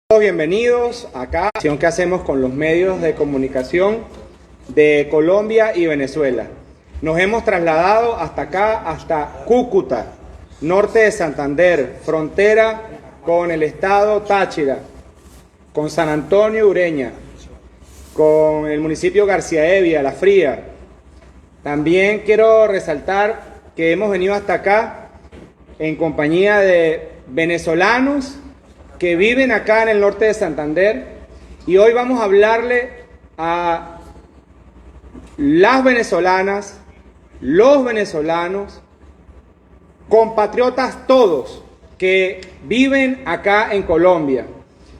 Bienvenidos acá, que hacemos con los medios de comunicación de Colombia y Venezuela. Nos hemos trasladado hasta acá, hasta Cúcuta, norte de Santander, frontera con el estado Táchira, con San Antonio Ureña, con el municipio García Evia, La Fría. También quiero resaltar que hemos venido hasta acá en compañía de venezolanos que viven acá en el norte de Santander, y hoy vamos a hablarle a las venezolanas, los venezolanos, compatriotas todos que viven acá en Colombia.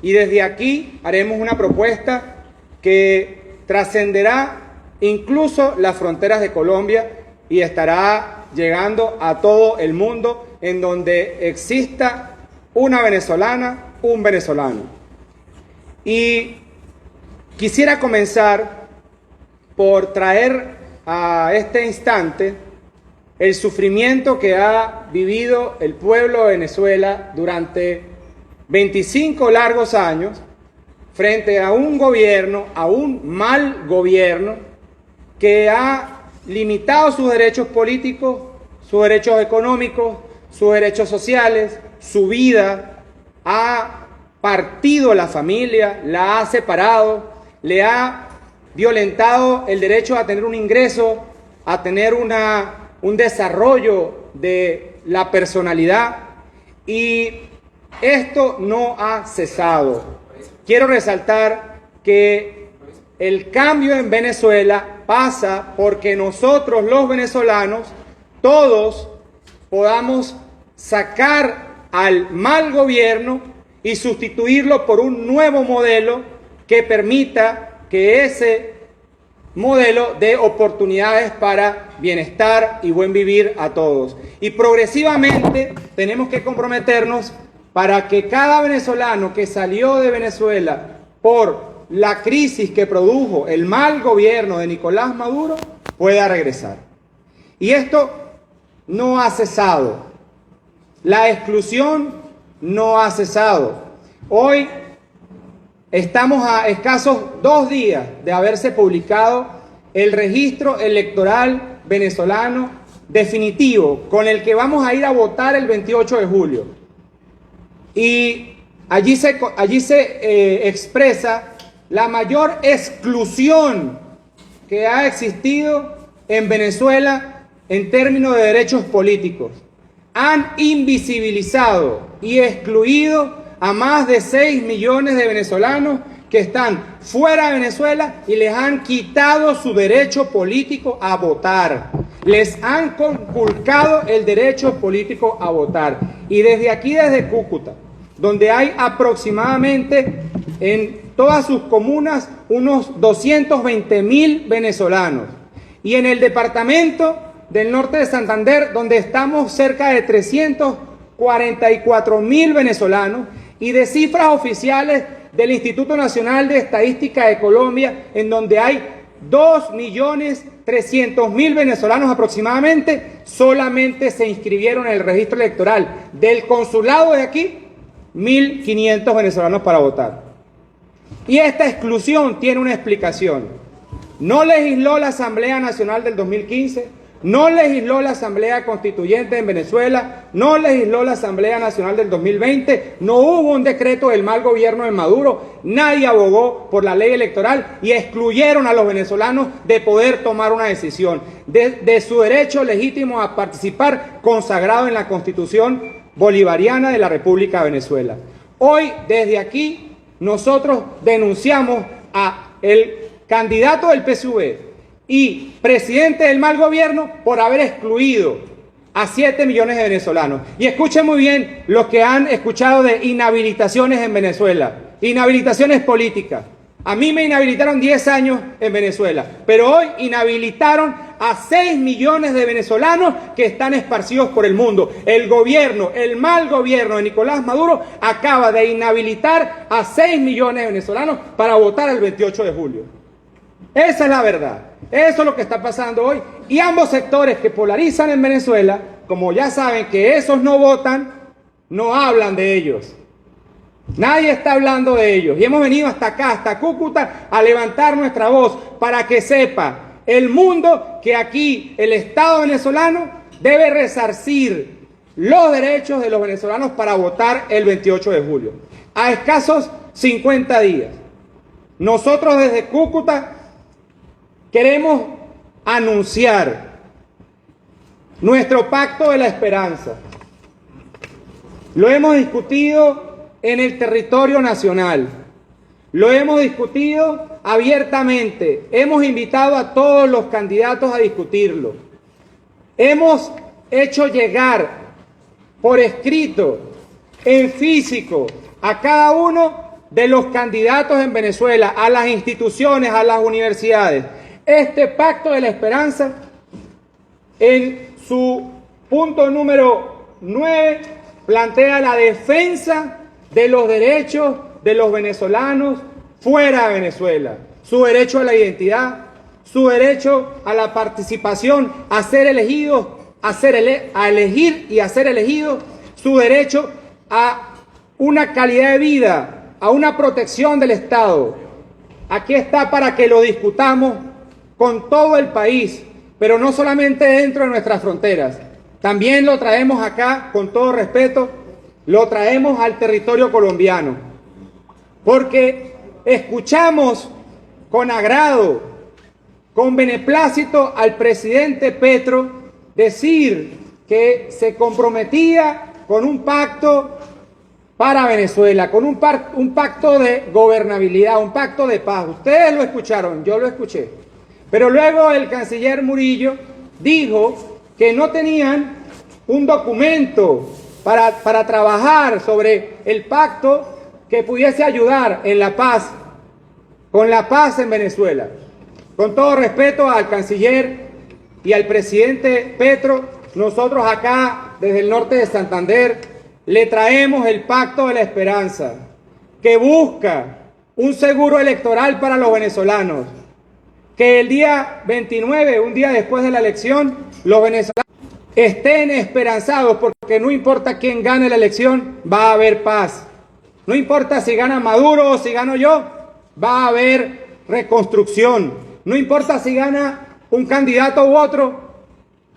Y desde aquí haremos una propuesta que trascenderá incluso las fronteras de Colombia y estará llegando a todo el mundo en donde exista una venezolana, un venezolano. Y quisiera comenzar por traer a este instante el sufrimiento que ha vivido el pueblo de Venezuela durante 25 largos años frente a un gobierno, a un mal gobierno que ha limitado sus derechos políticos, sus derechos económicos, sus derechos sociales, su vida, ha partido la familia, la ha separado, le ha violentado el derecho a tener un ingreso, a tener un desarrollo de la personalidad, y esto no ha cesado. Quiero resaltar que el cambio en Venezuela pasa porque nosotros los venezolanos todos podamos sacar al mal gobierno y sustituirlo por un nuevo modelo que permita que ese modelo dé oportunidades para bienestar y buen vivir a todos. Y progresivamente tenemos que comprometernos para que cada venezolano que salió de Venezuela por la crisis que produjo el mal gobierno de Nicolás Maduro pueda regresar. Y esto no ha cesado. La exclusión no ha cesado. Hoy estamos a escasos 2 días de haberse publicado el registro electoral venezolano definitivo, con el que vamos a ir a votar el 28 de julio. Y allí se expresa la mayor exclusión que ha existido en Venezuela en términos de derechos políticos. Han invisibilizado y excluido a más de 6 millones de venezolanos que están fuera de Venezuela y les han quitado su derecho político a votar. Les han conculcado el derecho político a votar. Y desde aquí, desde Cúcuta, donde hay aproximadamente en todas sus comunas unos 220.000 venezolanos, y en el departamento del norte de Santander, donde estamos cerca de 344.000 venezolanos, y de cifras oficiales del Instituto Nacional de Estadística de Colombia, en donde hay 2.300.000 venezolanos aproximadamente, solamente se inscribieron en el registro electoral del consulado de aquí 1.500 venezolanos para votar. Y esta exclusión tiene una explicación. No legisló la Asamblea Nacional del 2015, no legisló la Asamblea Constituyente en Venezuela, no legisló la Asamblea Nacional del 2020, no hubo un decreto del mal gobierno de Maduro, nadie abogó por la ley electoral y excluyeron a los venezolanos de poder tomar una decisión, de su derecho legítimo a participar consagrado en la Constitución Bolivariana de la República de Venezuela. Hoy, desde aquí, nosotros denunciamos a el candidato del PSV y presidente del mal gobierno por haber excluido a 7 millones de venezolanos. Y escuchen muy bien los que han escuchado de inhabilitaciones en Venezuela, inhabilitaciones políticas. A mí me inhabilitaron 10 años en Venezuela, pero hoy inhabilitaron a 6 millones de venezolanos que están esparcidos por el mundo. El gobierno, el mal gobierno de Nicolás Maduro acaba de inhabilitar a 6 millones de venezolanos para votar el 28 de julio. Esa es la verdad. Eso es lo que está pasando hoy. Y ambos sectores que polarizan en Venezuela, como ya saben que esos no votan, no hablan de ellos. Nadie está hablando de ellos. Y hemos venido hasta acá, hasta Cúcuta, a levantar nuestra voz para que sepa el mundo que aquí el Estado venezolano debe resarcir los derechos de los venezolanos para votar el 28 de julio. A escasos 50 días. Nosotros desde Cúcuta queremos anunciar nuestro pacto de la esperanza. Lo hemos discutido en el territorio nacional. Lo hemos discutido abiertamente. Hemos invitado a todos los candidatos a discutirlo. Hemos hecho llegar por escrito, en físico, a cada uno de los candidatos en Venezuela, a las instituciones, a las universidades. Este pacto de la esperanza, en su punto número 9, plantea la defensa de los derechos de los venezolanos fuera de Venezuela, su derecho a la identidad, su derecho a la participación, a ser elegidos, a elegir y a ser elegidos, su derecho a una calidad de vida, a una protección del Estado. Aquí está para que lo discutamos con todo el país, pero no solamente dentro de nuestras fronteras. También lo traemos acá, con todo respeto, lo traemos al territorio colombiano, porque escuchamos con agrado, con beneplácito al presidente Petro decir que se comprometía con un pacto para Venezuela, con un pacto de gobernabilidad, un pacto de paz. Ustedes lo escucharon, yo lo escuché. Pero luego el canciller Murillo dijo que no tenían un documento para trabajar sobre el pacto que pudiese ayudar en la paz, con la paz en Venezuela. Con todo respeto al canciller y al presidente Petro, nosotros acá, desde el norte de Santander, le traemos el pacto de la esperanza, que busca un seguro electoral para los venezolanos, que el día 29, un día después de la elección, los venezolanos estén esperanzados, porque no importa quién gane la elección, va a haber paz. No importa si gana Maduro o si gano yo, va a haber reconstrucción. No importa si gana un candidato u otro,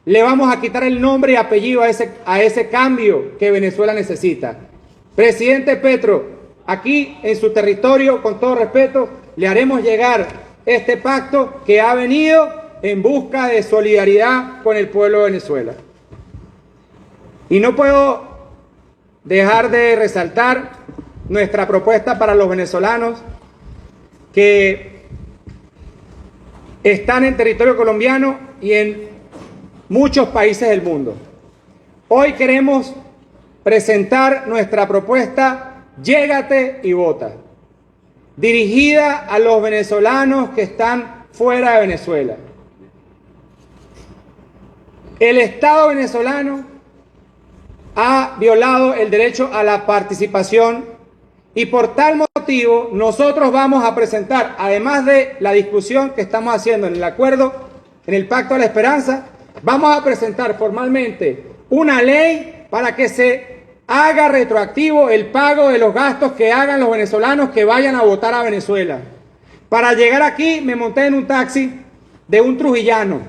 le vamos a quitar el nombre y apellido a ese cambio que Venezuela necesita. Presidente Petro, aquí en su territorio, con todo respeto, le haremos llegar este pacto que ha venido en busca de solidaridad con el pueblo de Venezuela. Y no puedo dejar de resaltar nuestra propuesta para los venezolanos que están en territorio colombiano y en muchos países del mundo. Hoy queremos presentar nuestra propuesta Llégate y Vota, dirigida a los venezolanos que están fuera de Venezuela. El Estado venezolano ha violado el derecho a la participación y por tal motivo nosotros vamos a presentar, además de la discusión que estamos haciendo en el acuerdo, en el Pacto de la Esperanza, vamos a presentar formalmente una ley para que se haga retroactivo el pago de los gastos que hagan los venezolanos que vayan a votar a Venezuela. Para llegar aquí me monté en un taxi de un trujillano,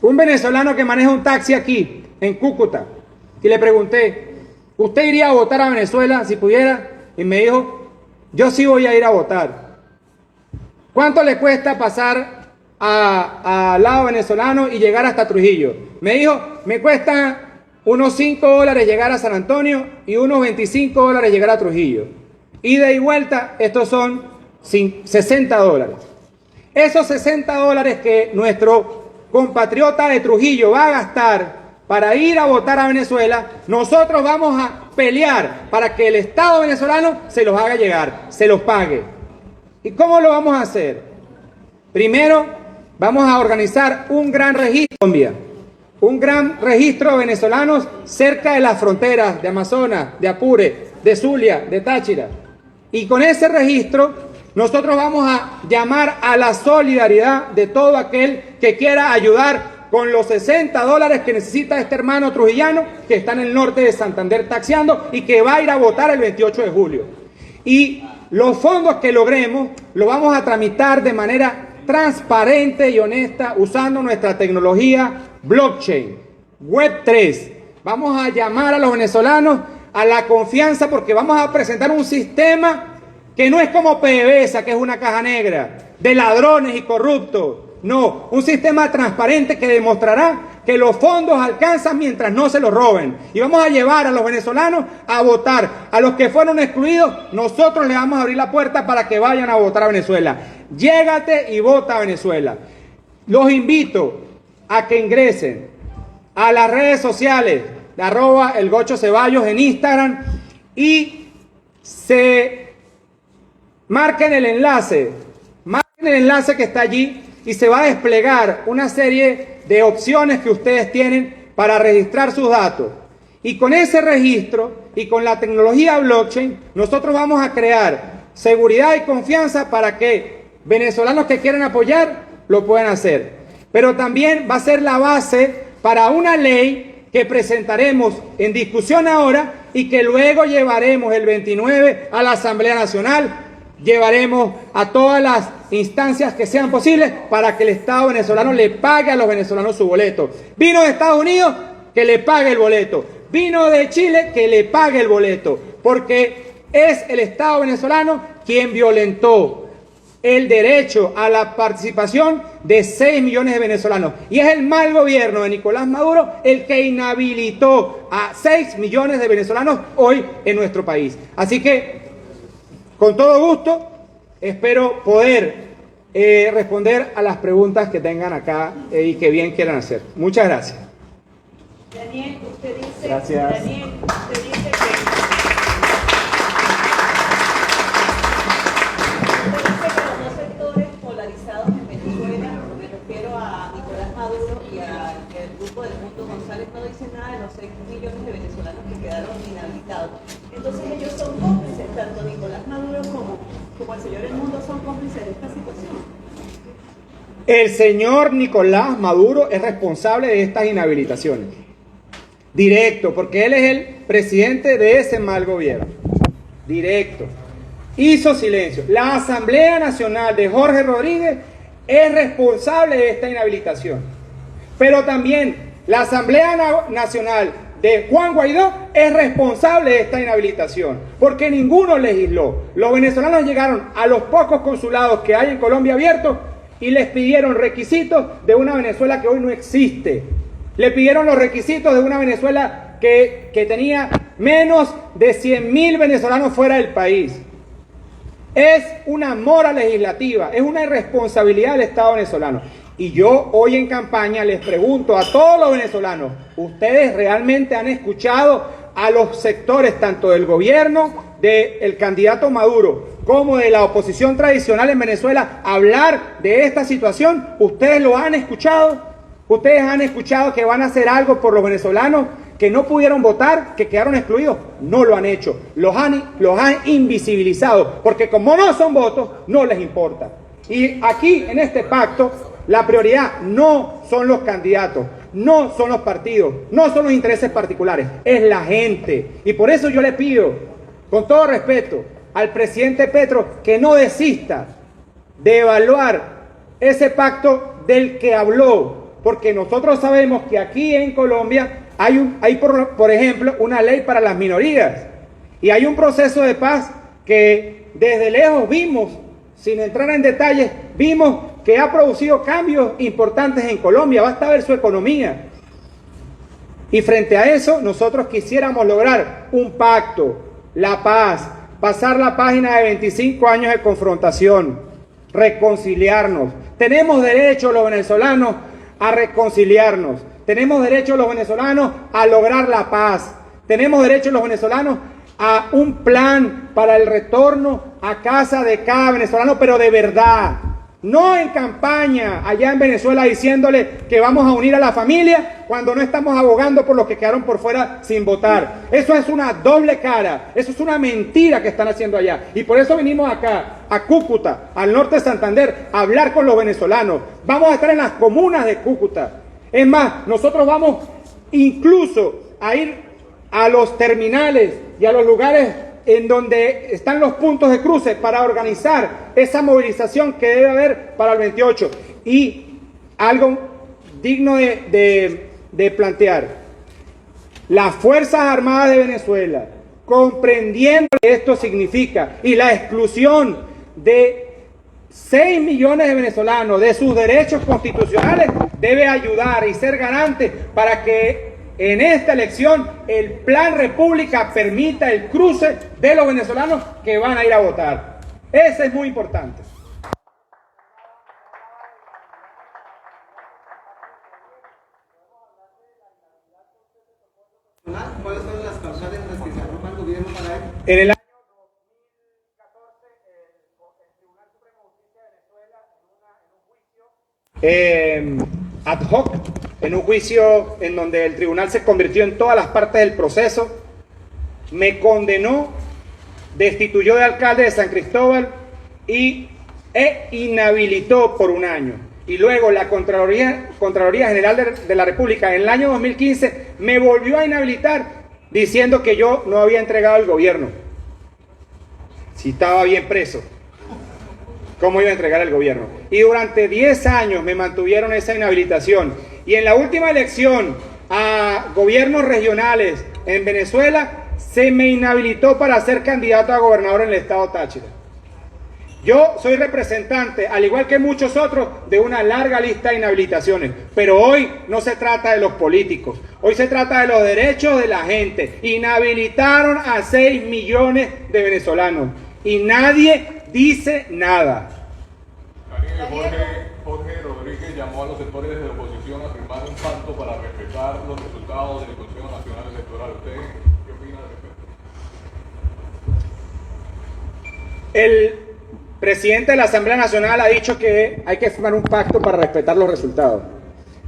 un venezolano que maneja un taxi aquí, en Cúcuta, y le pregunté, ¿usted iría a votar a Venezuela si pudiera? Y me dijo, yo sí voy a ir a votar. ¿Cuánto le cuesta pasar al lado venezolano y llegar hasta Trujillo? Me dijo, me cuesta unos $5 llegar a San Antonio y unos $25 llegar a Trujillo. Ida y vuelta, estos son $60. Esos $60 que nuestro compatriota de Trujillo va a gastar para ir a votar a Venezuela, nosotros vamos a pelear para que el Estado venezolano se los haga llegar, se los pague. ¿Y cómo lo vamos a hacer? Primero, vamos a organizar un gran registro en Colombia, un gran registro de venezolanos cerca de las fronteras de Amazonas, de Apure, de Zulia, de Táchira. Y con ese registro, nosotros vamos a llamar a la solidaridad de todo aquel que quiera ayudar con los $60 que necesita este hermano trujillano que está en el norte de Santander taxiando y que va a ir a votar el 28 de julio. Y los fondos que logremos los vamos a tramitar de manera transparente y honesta usando nuestra tecnología blockchain, Web3. Vamos a llamar a los venezolanos a la confianza porque vamos a presentar un sistema que no es como PDVSA, que es una caja negra de ladrones y corruptos. No, un sistema transparente que demostrará que los fondos alcanzan mientras no se los roben. Y vamos a llevar a los venezolanos a votar. A los que fueron excluidos, nosotros les vamos a abrir la puerta para que vayan a votar a Venezuela. Llégate y vota a Venezuela. Los invito a que ingresen a las redes sociales de @elgochoceballos en Instagram y se marquen el enlace que está allí y se va a desplegar una serie de opciones que ustedes tienen para registrar sus datos. Y con ese registro y con la tecnología blockchain, nosotros vamos a crear seguridad y confianza para que venezolanos que quieran apoyar lo puedan hacer. Pero también va a ser la base para una ley que presentaremos en discusión ahora y que luego llevaremos el 29 a la Asamblea Nacional. Llevaremos a todas las instancias que sean posibles para que el Estado venezolano le pague a los venezolanos su boleto. Vino de Estados Unidos, que le pague el boleto. Vino de Chile, que le pague el boleto. Porque es el Estado venezolano quien violentó el derecho a la participación de 6 millones de venezolanos. Y es el mal gobierno de Nicolás Maduro el que inhabilitó a 6 millones de venezolanos hoy en nuestro país. Así que, con todo gusto, espero poder responder a las preguntas que tengan acá y que bien quieran hacer. Muchas gracias. Daniel, usted dice, Gracias. Daniel, usted dice que los dos sectores polarizados en Venezuela, me refiero a Nicolás Maduro y al grupo del Mundo González, no dicen nada de los 6 millones de venezolanos que quedaron inhabilitados. Entonces ellos son cómplices, tanto Nicolás Maduro como el señor El Mundo son cómplices de esta situación. El señor Nicolás Maduro es responsable de estas inhabilitaciones. Directo, porque él es el presidente de ese mal gobierno. Directo. Hizo silencio. La Asamblea Nacional de Jorge Rodríguez es responsable de esta inhabilitación. Pero también la Asamblea Nacional de Juan Guaidó es responsable de esta inhabilitación, porque ninguno legisló. Los venezolanos llegaron a los pocos consulados que hay en Colombia abiertos y les pidieron requisitos de una Venezuela que hoy no existe. Le pidieron los requisitos de una Venezuela que tenía menos de 100.000 venezolanos fuera del país. Es una mora legislativa, es una irresponsabilidad del Estado venezolano. Y yo hoy en campaña les pregunto a todos los venezolanos, ¿ustedes realmente han escuchado a los sectores tanto del gobierno, del candidato Maduro, como de la oposición tradicional en Venezuela hablar de esta situación? ¿Ustedes lo han escuchado? ¿Ustedes han escuchado que van a hacer algo por los venezolanos que no pudieron votar, que quedaron excluidos? No lo han hecho, los han invisibilizado, porque como no son votos, no les importa. Y aquí, en este pacto, la prioridad no son los candidatos, no son los partidos, no son los intereses particulares, es la gente. Y por eso yo le pido, con todo respeto, al presidente Petro que no desista de evaluar ese pacto del que habló, porque nosotros sabemos que aquí en Colombia hay por ejemplo, una ley para las minorías y hay un proceso de paz que desde lejos vimos, sin entrar en detalles, vimos que ha producido cambios importantes en Colombia, basta ver su economía. Y frente a eso, nosotros quisiéramos lograr un pacto, la paz, pasar la página de 25 años de confrontación, reconciliarnos. Tenemos derecho los venezolanos a reconciliarnos, tenemos derecho los venezolanos a lograr la paz, tenemos derecho los venezolanos a un plan para el retorno a casa de cada venezolano, pero de verdad, no en campaña allá en Venezuela diciéndole que vamos a unir a la familia cuando no estamos abogando por los que quedaron por fuera sin votar. Eso es una doble cara, eso es una mentira que están haciendo allá. Y por eso vinimos acá, a Cúcuta, al norte de Santander, a hablar con los venezolanos. Vamos a estar en las comunas de Cúcuta. Es más, nosotros vamos incluso a ir a los terminales y a los lugares en donde están los puntos de cruce para organizar esa movilización que debe haber para el 28. Y algo digno de plantear, las Fuerzas Armadas de Venezuela, comprendiendo lo que esto significa y la exclusión de 6 millones de venezolanos de sus derechos constitucionales, debe ayudar y ser garante para que en esta elección el Plan República permita el cruce de los venezolanos que van a ir a votar. Eso es muy importante. ¿Cuáles son las causales en las que se arroja el gobierno para él? En el año 2014, el Tribunal Supremo de Justicia de Venezuela, en un juicio ad hoc, en un juicio en donde el tribunal se convirtió en todas las partes del proceso, me condenó, destituyó de alcalde de San Cristóbal e inhabilitó por 1 año. Y luego la Contraloría General de la República en el año 2015 me volvió a inhabilitar diciendo que yo no había entregado el gobierno. Si estaba bien preso, ¿cómo iba a entregar el gobierno? Y durante 10 años me mantuvieron esa inhabilitación. Y en la última elección a gobiernos regionales en Venezuela se me inhabilitó para ser candidato a gobernador en el estado Táchira. Yo soy representante, al igual que muchos otros, de una larga lista de inhabilitaciones, pero hoy no se trata de los políticos, hoy se trata de los derechos de la gente. Inhabilitaron a 6 millones de venezolanos y nadie dice nada. Jorge Rodríguez llamó a los sectores de la oposición a firmar un pacto para respetar los resultados del Consejo Nacional Electoral. ¿Usted qué opina al respecto? El presidente de la Asamblea Nacional ha dicho que hay que firmar un pacto para respetar los resultados.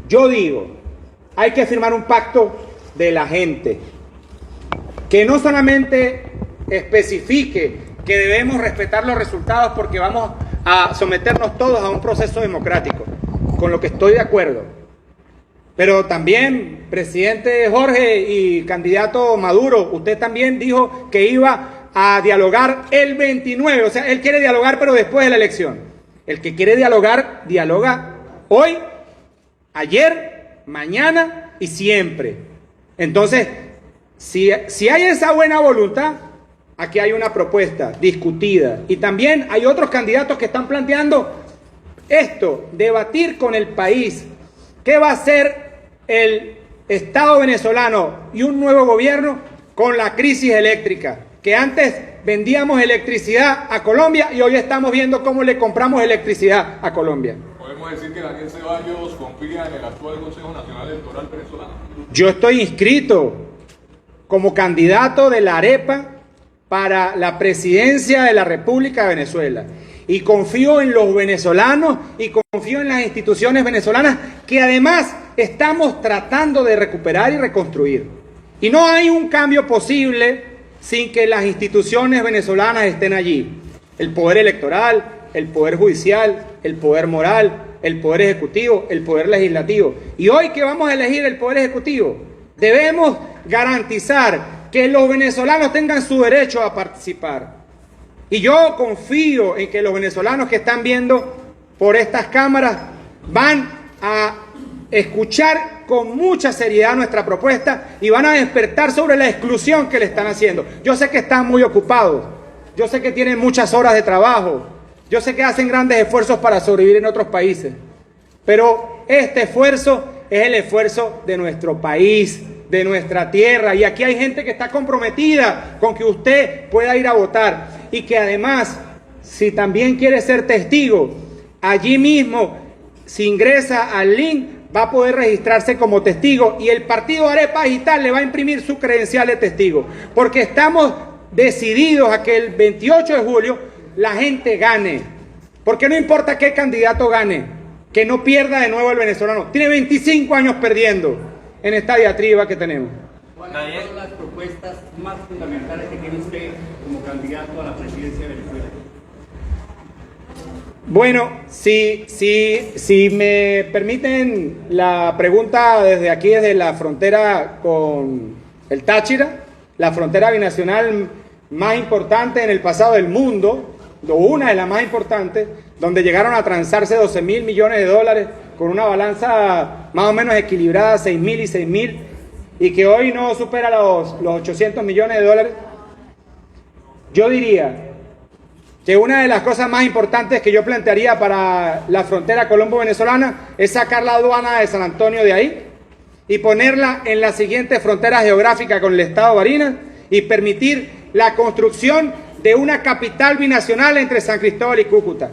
Yo digo, hay que firmar un pacto de la gente, que no solamente especifique que debemos respetar los resultados porque vamos a someternos todos a un proceso democrático, con lo que estoy de acuerdo. Pero también, presidente Jorge y candidato Maduro, usted también dijo que iba a dialogar el 29, o sea, él quiere dialogar pero después de la elección. El que quiere dialogar, dialoga hoy, ayer, mañana y siempre. Entonces, si hay esa buena voluntad, aquí hay una propuesta discutida y también hay otros candidatos que están planteando esto, debatir con el país qué va a hacer el Estado venezolano y un nuevo gobierno con la crisis eléctrica, que antes vendíamos electricidad a Colombia y hoy estamos viendo cómo le compramos electricidad a Colombia. ¿Podemos decir que Daniel Ceballos confía en el actual Consejo Nacional Electoral venezolano? Yo estoy inscrito como candidato de la arepa para la presidencia de la República de Venezuela y confío en los venezolanos y confío en las instituciones venezolanas que además estamos tratando de recuperar y reconstruir. Y no hay un cambio posible sin que las instituciones venezolanas estén allí. El poder electoral, el poder judicial, el poder moral, el poder ejecutivo, el poder legislativo. Y hoy que vamos a elegir el poder ejecutivo, debemos garantizar que los venezolanos tengan su derecho a participar. Y yo confío en que los venezolanos que están viendo por estas cámaras van a escuchar con mucha seriedad nuestra propuesta y van a despertar sobre la exclusión que le están haciendo. Yo sé que están muy ocupados, yo sé que tienen muchas horas de trabajo, yo sé que hacen grandes esfuerzos para sobrevivir en otros países, pero este esfuerzo es el esfuerzo de nuestro país, de nuestra tierra, y aquí hay gente que está comprometida con que usted pueda ir a votar y que además, si también quiere ser testigo, allí mismo, si ingresa al link, va a poder registrarse como testigo y el partido Arepa Digital le va a imprimir su credencial de testigo, porque estamos decididos a que el 28 de julio la gente gane, porque no importa qué candidato gane, que no pierda de nuevo el venezolano. Tiene 25 años perdiendo en esta diatriba que tenemos. ¿Cuáles son las propuestas más fundamentales que tiene usted como candidato a la presidencia de Venezuela? Bueno, si me permiten la pregunta desde aquí, desde la frontera con el Táchira, la frontera binacional más importante en el pasado del mundo, o una de las más importantes, donde llegaron a transarse 12.000 millones de dólares con una balanza más o menos equilibrada, 6.000 y 6.000, y que hoy no supera los 800 millones de dólares. Yo diría que una de las cosas más importantes que yo plantearía para la frontera colombo-venezolana es sacar la aduana de San Antonio de ahí y ponerla en la siguiente frontera geográfica con el estado de Barinas y permitir la construcción de una capital binacional entre San Cristóbal y Cúcuta.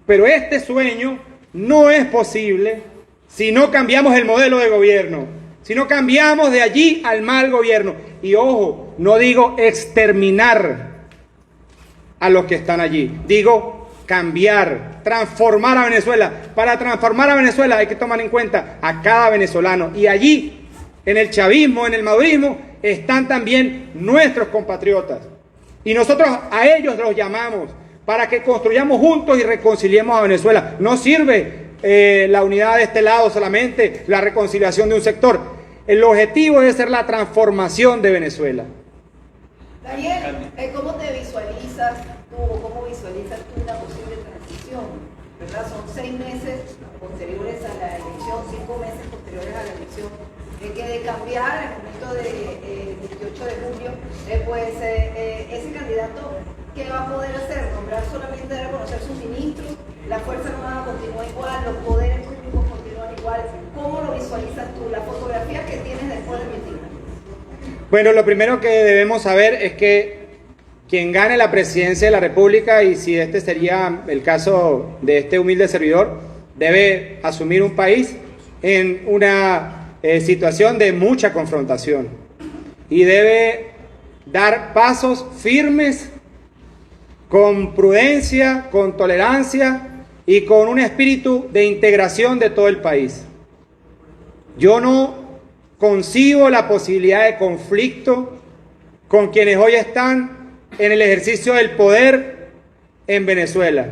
Pero este sueño no es posible si no cambiamos el modelo de gobierno, si no cambiamos de allí al mal gobierno. Y ojo, no digo exterminar a los que están allí, digo cambiar, transformar a Venezuela. Para transformar a Venezuela hay que tomar en cuenta a cada venezolano, y allí, en el chavismo, en el madurismo, están también nuestros compatriotas, y nosotros a ellos los llamamos para que construyamos juntos y reconciliemos a Venezuela. No sirve la unidad de este lado solamente, la reconciliación de un sector. El objetivo debe ser la transformación de Venezuela. Daniel, ¿cómo te visualizas tú, o cómo visualizas tú una posible transición? ¿Verdad? Son 6 meses posteriores a la elección, 5 meses posteriores a la elección, que de cambiar al momento del 28 de julio, pues ese candidato, ¿qué va a poder hacer? ¿Nombrar solamente, reconocer sus ministros? ¿La Fuerza Armada continúa igual? ¿Los poderes públicos continúan igual? ¿Cómo lo visualizas tú? La fotografía que tienes después del 29. Bueno, lo primero que debemos saber es que quien gane la presidencia de la República, y si este sería el caso de este humilde servidor, debe asumir un país en una situación de mucha confrontación y debe dar pasos firmes, con prudencia, con tolerancia y con un espíritu de integración de todo el país. Yo no concibo la posibilidad de conflicto con quienes hoy están en el ejercicio del poder en Venezuela.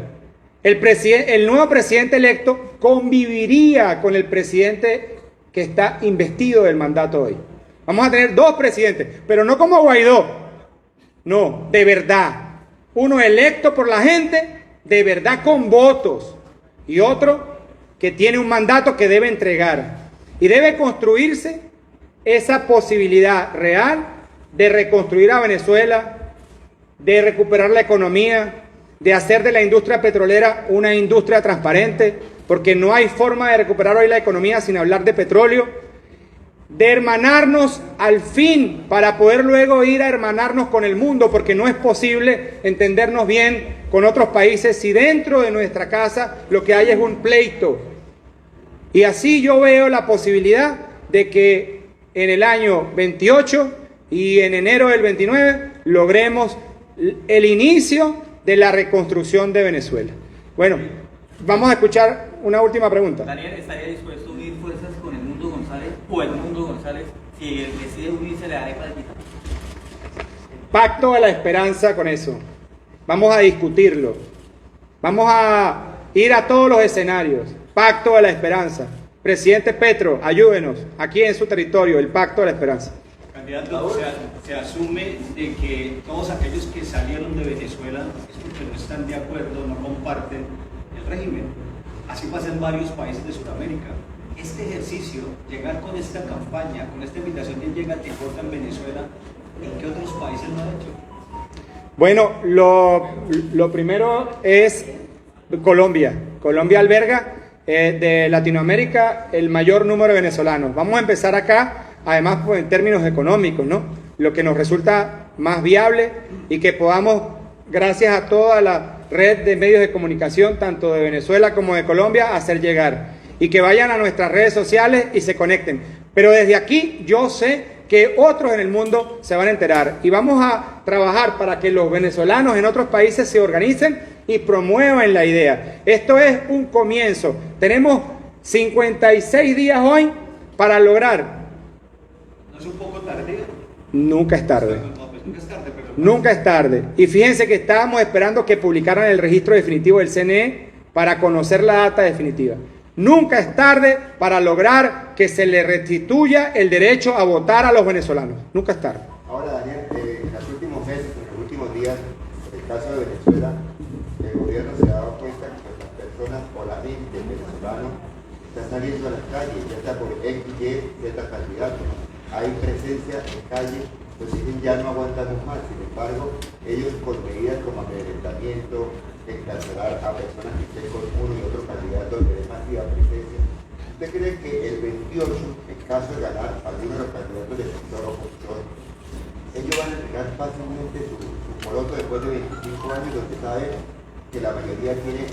El nuevo presidente electo conviviría con el presidente que está investido del mandato hoy. Vamos a tener 2 presidentes, pero no como Guaidó, no, de verdad. Uno electo por la gente, de verdad con votos, y otro que tiene un mandato que debe entregar. Y debe construirse esa posibilidad real de reconstruir a Venezuela, de recuperar la economía, de hacer de la industria petrolera una industria transparente, porque no hay forma de recuperar hoy la economía sin hablar de petróleo, de hermanarnos al fin para poder luego ir a hermanarnos con el mundo, porque no es posible entendernos bien con otros países si dentro de nuestra casa lo que hay es un pleito. Y así yo veo la posibilidad de que en el año 28 y en enero del 29 logremos el inicio de la reconstrucción de Venezuela. Bueno, vamos a escuchar una última pregunta. ¿Daniel estaría dispuesto a unir fuerzas con el Mundo González o el Mundo González si decide unirse le daré para quitar? Pacto de la esperanza con eso. Vamos a discutirlo. Vamos a ir a todos los escenarios. Pacto de la esperanza. Presidente Petro, ayúdenos. Aquí en su territorio, el Pacto de la Esperanza. Candidato, se asume de que todos aquellos que salieron de Venezuela es porque no están de acuerdo, no comparten el régimen. Así pasa en varios países de Sudamérica. Este ejercicio, llegar con esta campaña, con esta invitación de llega, te corta en Venezuela, ¿en qué otros países lo han hecho? Bueno, lo primero es Colombia. Colombia alberga de Latinoamérica el mayor número de venezolanos. Vamos a empezar acá, además pues, en términos económicos, ¿no? Lo que nos resulta más viable y que podamos, gracias a toda la red de medios de comunicación, tanto de Venezuela como de Colombia, hacer llegar. Y que vayan a nuestras redes sociales y se conecten. Pero desde aquí yo sé que otros en el mundo se van a enterar. Y vamos a trabajar para que los venezolanos en otros países se organicen y promuevan la idea. Esto es un comienzo. Tenemos 56 días hoy para lograr. ¿No es un poco tardío? Nunca es tarde. nunca es tarde, pero... Nunca es tarde. Y fíjense que estábamos esperando que publicaran el registro definitivo del CNE para conocer la data definitiva. Nunca es tarde para lograr que se le restituya el derecho a votar a los venezolanos. Nunca es tarde. Ahora, Daniel, en los últimos meses, en los últimos días, en el caso de Venezuela, el gobierno se ha dado cuenta que las personas o la mente venezolana está saliendo a las calles, ya está por X, Y, Z candidatos. Hay presencia en calles, pues dicen ya no aguantamos más. Sin embargo, ellos con medidas como amedrentamiento, encarcelar a personas que estén con uno y otro candidato de masiva presencia. ¿Usted cree que el 28, en caso de ganar alguno de los candidatos del sector opositor, ellos van a entregar fácilmente su moroto después de 25 años, donde saben que la mayoría tiene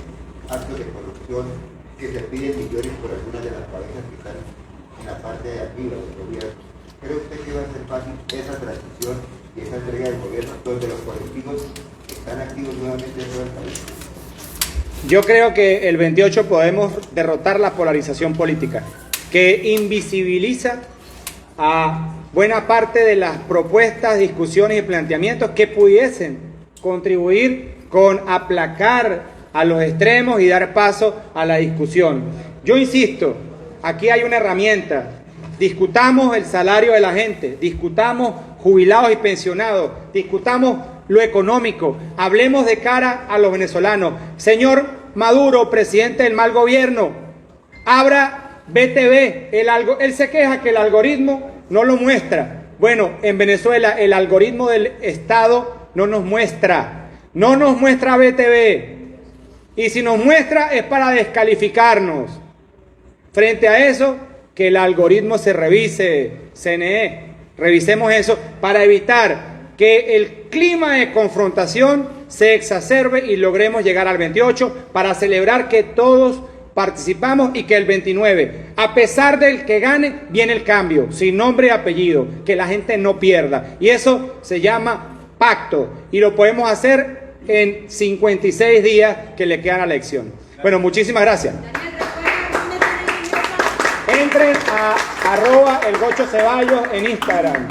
actos de corrupción, que se piden millones por algunas de las parejas que están en la parte de arriba del gobierno? ¿Cree usted que va a ser fácil esa transición y esa entrega del gobierno, donde los colectivos están activos nuevamente dentro del país? Yo creo que el 28 podemos derrotar la polarización política, que invisibiliza a buena parte de las propuestas, discusiones y planteamientos que pudiesen contribuir con aplacar a los extremos y dar paso a la discusión. Yo insisto, aquí hay una herramienta. Discutamos el salario de la gente, discutamos jubilados y pensionados, discutamos lo económico, hablemos de cara a los venezolanos. Señor Maduro, presidente del mal gobierno, abra BTV, él se queja que el algoritmo no lo muestra. Bueno, en Venezuela el algoritmo del Estado no nos muestra BTV, y si nos muestra es para descalificarnos. Frente a eso, que el algoritmo se revise, CNE, revisemos eso para evitar que el clima de confrontación se exacerbe y logremos llegar al 28 para celebrar que todos participamos y que el 29, a pesar del que gane, viene el cambio, sin nombre y apellido, que la gente no pierda. Y eso se llama pacto y lo podemos hacer en 56 días que le quedan a la elección. Bueno, muchísimas gracias. Entren a @elgochoceballos en Instagram.